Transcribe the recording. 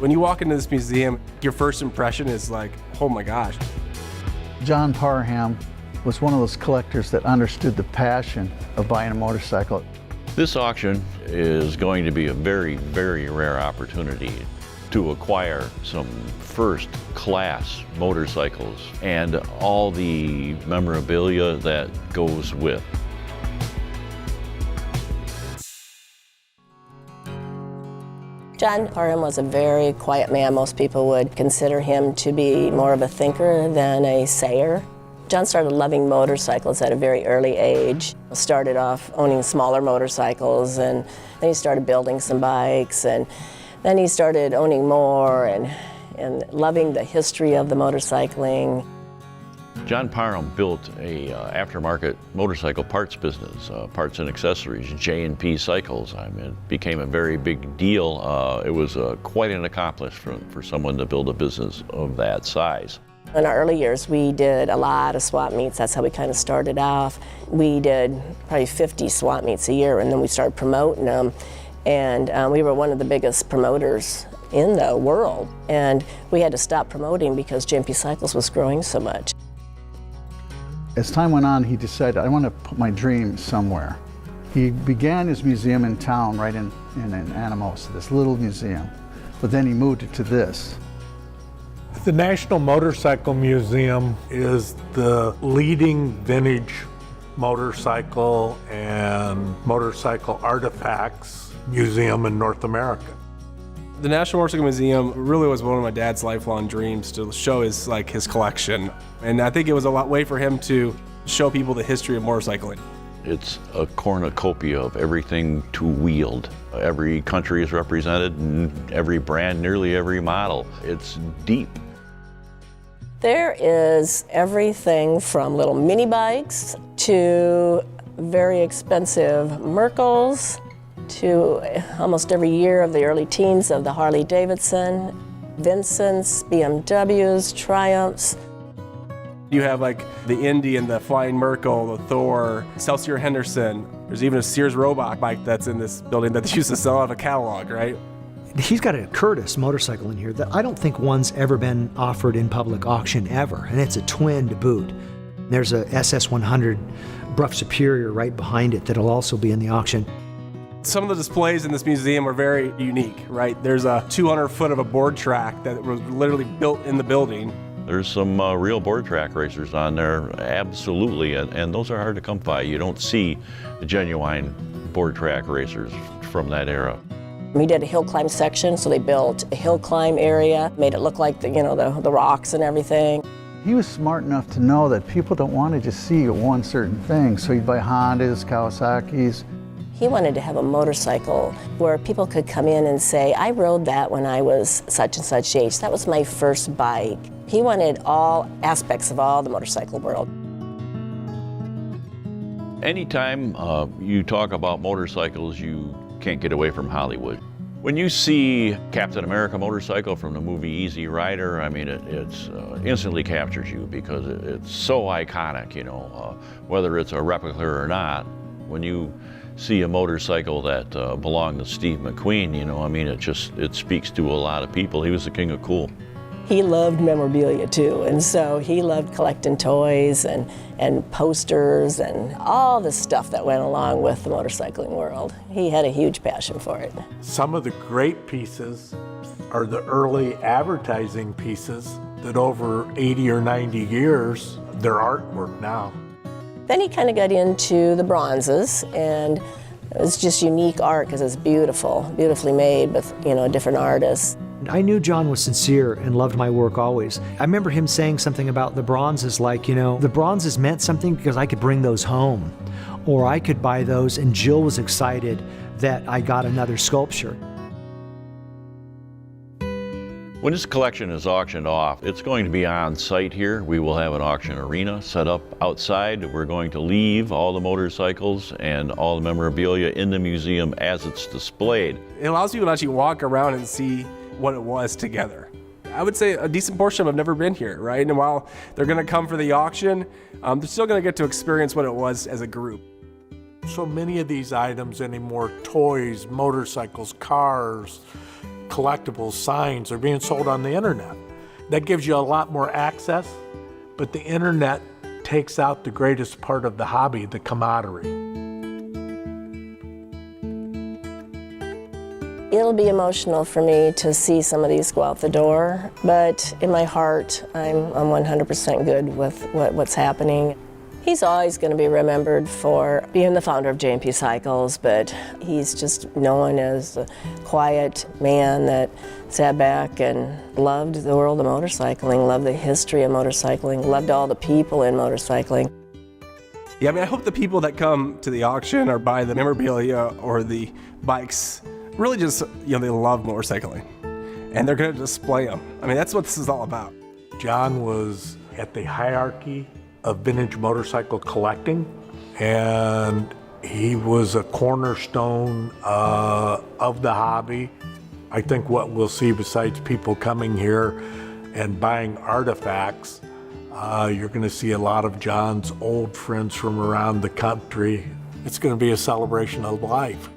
When you walk into this museum, your first impression is like, oh my gosh. Jill Parham was one of those collectors that understood the passion of buying a motorcycle. This auction is going to be a very, very rare opportunity to acquire some first-class motorcycles and all the memorabilia that goes with. Jill Parham was a very quiet man. Most people would consider him to be more of a thinker than a sayer. John started loving motorcycles at a very early age. Started off owning smaller motorcycles, and then he started building some bikes, and then he started owning more and loving the history of the motorcycling. Jill Parham built a aftermarket motorcycle parts business, parts and accessories, J&P Cycles. I mean, it became a very big deal. It was quite an accomplishment for someone to build a business of that size. In our early years, we did a lot of swap meets. That's how we kind of started off. We did probably 50 swap meets a year, and then we started promoting them. And we were one of the biggest promoters in the world. And we had to stop promoting because J&P Cycles was growing so much. As time went on, he decided, I want to put my dreams somewhere. He began his museum in town, right in Anamosa, this little museum. But then he moved it to this. The National Motorcycle Museum is the leading vintage motorcycle and motorcycle artifacts museum in North America. The National Motorcycle Museum really was one of my dad's lifelong dreams, to show his collection. And I think it was a way for him to show people the history of motorcycling. It's a cornucopia of everything two-wheeled. Every country is represented, and every brand, nearly every model. It's deep. There is everything from little mini bikes to very expensive Merkles to almost every year of the early teens of the Harley Davidson, Vincents, BMWs, Triumphs. You have like the Indy and the Flying Merkel, the Thor, Celsior Henderson. There's even a Sears Roebuck bike that's in this building that they used to sell out of a catalog, right? He's got a Curtis motorcycle in here that I don't think one's ever been offered in public auction ever, and it's a twin to boot. There's a SS100 Bruff Superior right behind it that'll also be in the auction. Some of the displays in this museum are very unique, right? There's a 200-foot of a board track that was literally built in the building. There's some real board track racers on there, absolutely, and those are hard to come by. You don't see the genuine board track racers from that era. We did a hill climb section, so they built a hill climb area, made it look like the rocks and everything. He was smart enough to know that people don't want to just see one certain thing, so he'd buy Hondas, Kawasaki's. He wanted to have a motorcycle where people could come in and say, I rode that when I was such and such age. That was my first bike. He wanted all aspects of all the motorcycle world. Anytime you talk about motorcycles, you can't get away from Hollywood. When you see Captain America motorcycle from the movie Easy Rider, I mean, it instantly captures you because it's so iconic, you know, whether it's a replica or not. When you see a motorcycle that belonged to Steve McQueen, you know, I mean, it speaks to a lot of people. He was the king of cool. He loved memorabilia too, and so he loved collecting toys and posters and all the stuff that went along with the motorcycling world. He had a huge passion for it. Some of the great pieces are the early advertising pieces that over 80 or 90 years, they're artwork now. Then he kind of got into the bronzes, and it was just unique art because it's beautiful, beautifully made with, you know, different artists. I knew John was sincere and loved my work always. I remember him saying something about the bronzes, like, you know, the bronzes meant something because I could bring those home, or I could buy those, and Jill was excited that I got another sculpture. When this collection is auctioned off, it's going to be on site here. We will have an auction arena set up outside. We're going to leave all the motorcycles and all the memorabilia in the museum as it's displayed. It allows people to actually walk around and see what it was together. I would say a decent portion of them have never been here, right? And while they're gonna come for the auction, they're still gonna get to experience what it was as a group. So many of these items anymore, toys, motorcycles, cars, collectibles, signs are being sold on the internet. That gives you a lot more access, but the internet takes out the greatest part of the hobby, the camaraderie. It'll be emotional for me to see some of these go out the door, but in my heart, I'm 100% good with what's happening. He's always going to be remembered for being the founder of J&P Cycles, but he's just known as a quiet man that sat back and loved the world of motorcycling, loved the history of motorcycling, loved all the people in motorcycling. Yeah, I mean, I hope the people that come to the auction or buy the memorabilia or the bikes really just, they love motorcycling and they're going to display them. I mean, that's what this is all about. John was at the hierarchy of vintage motorcycle collecting, and he was a cornerstone of the hobby. I think what we'll see, besides people coming here and buying artifacts, you're going to see a lot of John's old friends from around the country. It's going to be a celebration of life.